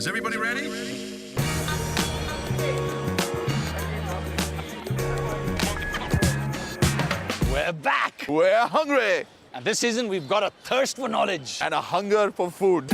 Is everybody ready? We're back! We're hungry And this season, we've got a thirst for knowledge. and a hunger for food.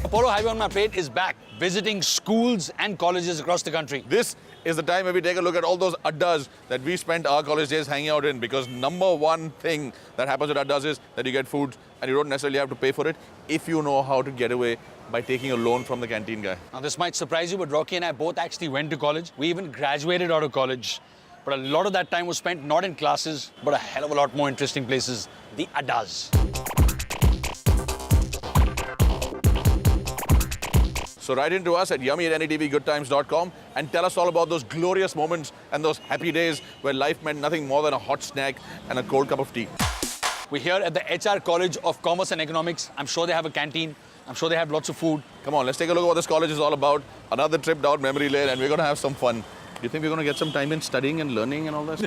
Apollo Highway on My Plate is back, visiting schools and colleges across the country. This is the time where we take a look at all those addas that we spent our college days hanging out in, because number one thing that happens at addas is that you get food and you don't necessarily have to pay for it if you know how to get away by taking a loan from the canteen guy. Now, this might surprise you, but Rocky and I both actually went to college. We even graduated out of college. But a lot of that time was spent not in classes, but a hell of a lot more interesting places, the addas. So write into us at yummy@netvgoodtimes.com and tell us all about those glorious moments and those happy days where life meant nothing more than a hot snack and a cold cup of tea. We're here at the HR College of Commerce and Economics. I'm sure they have a canteen. I'm sure they have lots of food. Come on, let's take a look at what this college is all about. Another trip down memory lane, and we're going to have some fun. Do you think we're going to get some time in studying and learning and all this?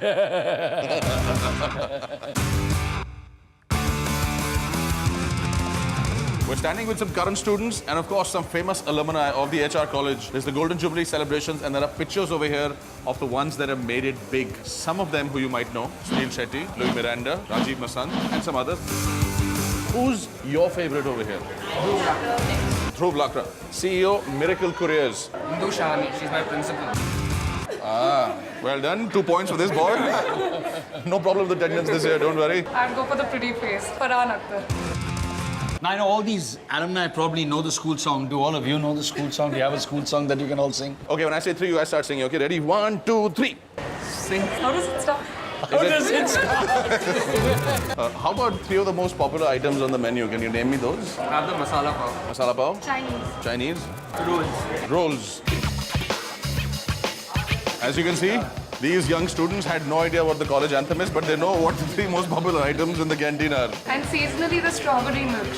We're standing with some current students and, of course, some famous alumni of the HR College. There's the Golden Jubilee celebrations, and there are pictures over here of the ones that have made it big. Some of them who you might know: Sunil Shetty, Louis Miranda, Rajiv Masand, and some others. Who's your favorite over here? Dhruv Lakra, CEO, Miracle Couriers. Indu Shahani, she's my principal. Well done. 2 points for this boy. No problem with attendance this year, don't worry. I'd go for the pretty face, Farhan Akhtar. Now, I know all these alumni probably know the school song. Do all of you know the school song? Do you have a school song that you can all sing? Okay, when I say 3, you guys start singing. Okay, ready? 1, 2, 3. Sing. How does it start? How does it start? How about 3 of the most popular items on the menu? Can you name me those? Have the masala pav. Masala pav, Chinese. Chinese, Rolls. rolls. As you can see, these young students had no idea what the college anthem is, but they know what the 3 most popular items in the canteen are. And seasonally, the strawberry milk.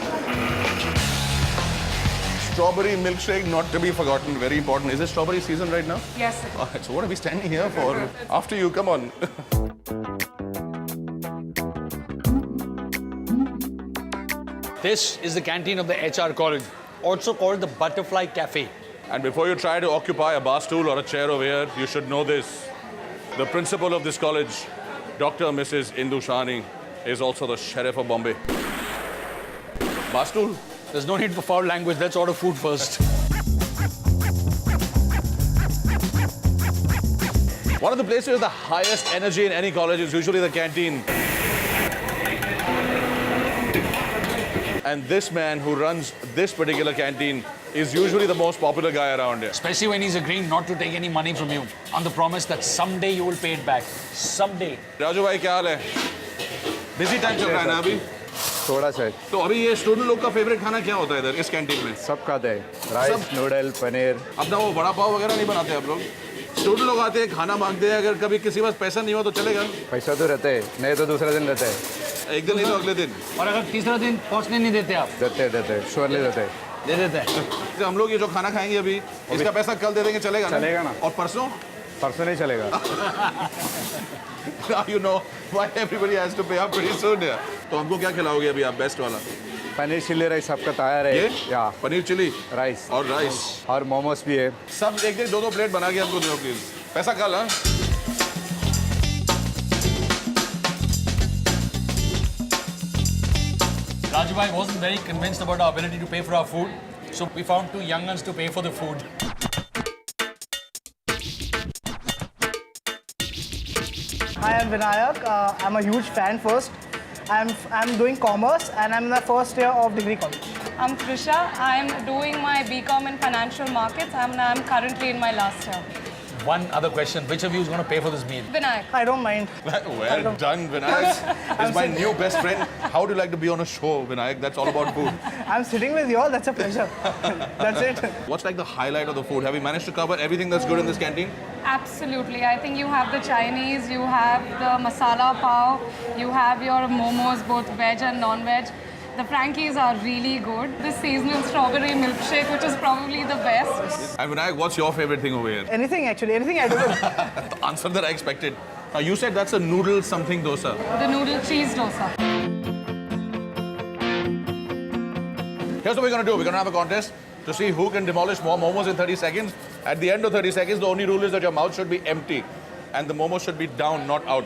Strawberry milkshake, not to be forgotten, very important. Is it strawberry season right now? Yes, sir. All right, so what are we standing here for? After you, come on. This is the canteen of the HR College, also called the Butterfly Cafe. And before you try to occupy a bar stool or a chair over here, you should know this. The principal of this college, Dr. Mrs. Indu Shahani, is also the Sheriff of Bombay. Bar stool? There's no need for foul language. Let's order food first. One of the places with the highest energy in any college is usually the canteen. And this man who runs this particular canteen is usually the most popular guy around here. Especially when he's agreeing not to take any money from you on the promise that someday you will pay it back. Someday. Raju bhai, क्या हाल है? Busy time चल रहा है ना अभी? थोड़ा सा है। तो अभी ये स्टूडेंट लोग का फेवरेट खाना क्या होता है इधर इस कैंटीन में? सब खाते हैं राइस नूडल पनीर। अपना वो बड़ा पाव वगैरह नहीं बनाते आप लोग? स्टूडेंट लोग आते हैं, खाना मांगते हैं, अगर कभी किसी पास पैसा नहीं हो तो चलेगा? पैसा तो रहते हैं, नहीं तो दूसरा दिन रहते हैं। एक दिन नहीं तो अगले दिन। और अगर तीसरा दिन पहुंचने नहीं देते आप? देते श्योरली देते दे देते हैं। तो हम लोग ये जो खाना खाएंगे अभी, इसका पैसा कल दे देंगे, चलेगा ना? चलेगा ना। और परसों? परसों नहीं चलेगा। Now you know why everybody has to pay up pretty soon here. तो हमको क्या खिलाओगे अभी आप बेस्ट वाला? पनीर चिल्ली राइस आपका तैयार है? ये? या पनीर चिली राइस और राइस और मोमोस भी है। सब एक एक 2-2 प्लेट बना के हमको दो प्लीज। पैसा कल हाँ? Rajubhai wasn't very convinced about our ability to pay for our food, so we found 2 young ones to pay for the food. Hi, I'm Vinayak. I'm a huge fan first. I'm doing commerce and I'm in the first year of degree college. I'm Trisha. I'm doing my BCom in financial markets and I'm currently in my last year. One other question. Which of you is going to pay for this meal? Vinayak. I don't mind. Well done, Vinayak. Is my new best friend. How do you like to be on a show, Vinayak? That's all about food. I'm sitting with you all. That's a pleasure. That's it. What's like the highlight of the food? Have you managed to cover everything that's good in this canteen? Absolutely. I think you have the Chinese, you have the masala pav, you have your momos, both veg and non-veg. The Frankies are really good. This seasonal strawberry milkshake, which is probably the best. And Vinayak, what's your favorite thing over here? Anything actually, anything I do. The answer that I expected. Now you said that's a noodle something dosa. The noodle cheese dosa. Here's what we're going to do. We're going to have a contest. to see who can demolish more momos in 30 seconds. At the end of 30 seconds, the only rule is that your mouth should be empty and the momo should be down, not out.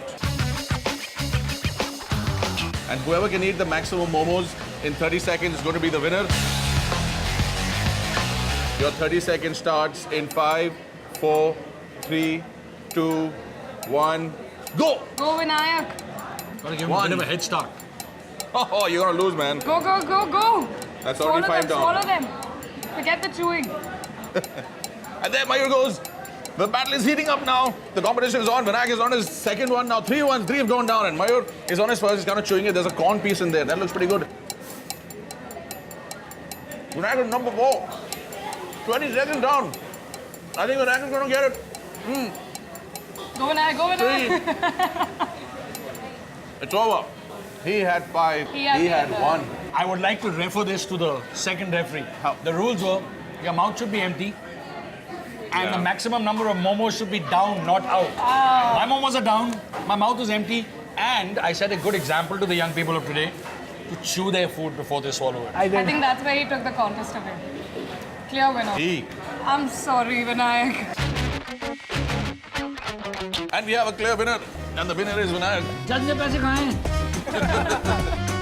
And whoever can eat the maximum momos in 30 seconds is going to be the winner. Your 30 seconds starts in 5, 4, 3, 2, 1, go! Go, Vinayak. Gotta give him a bit of a head start. Oh, you're gonna lose, man. Go, go, go, go. That's already Swallow 5 them, down. swallow them. Forget the chewing. And there Mayur goes. The battle is heating up now. The competition is on. Vinayak is on his second one now. 3 have gone down, and Mayur is on his first. He's kind of chewing it. There's a corn piece in there. That looks pretty good. Vinayak is number 4. 20 seconds down. I think Vinayak is going to get it. Go, Vinayak, go, Vinayak. It's over. He had 5. He had 1. I would like to refer this to the second referee. How? The rules were your mouth should be empty and Yeah. the maximum number of momos should be down, not out. My momos are down, my mouth is empty, and I set a good example to the young people of today to chew their food before they swallow it. I I did. think that's where he took the contest away. Clear winner. He. I'm sorry, Vinayak. And we have a clear winner. And the winner is Vinayak. Judge ne paise khaye?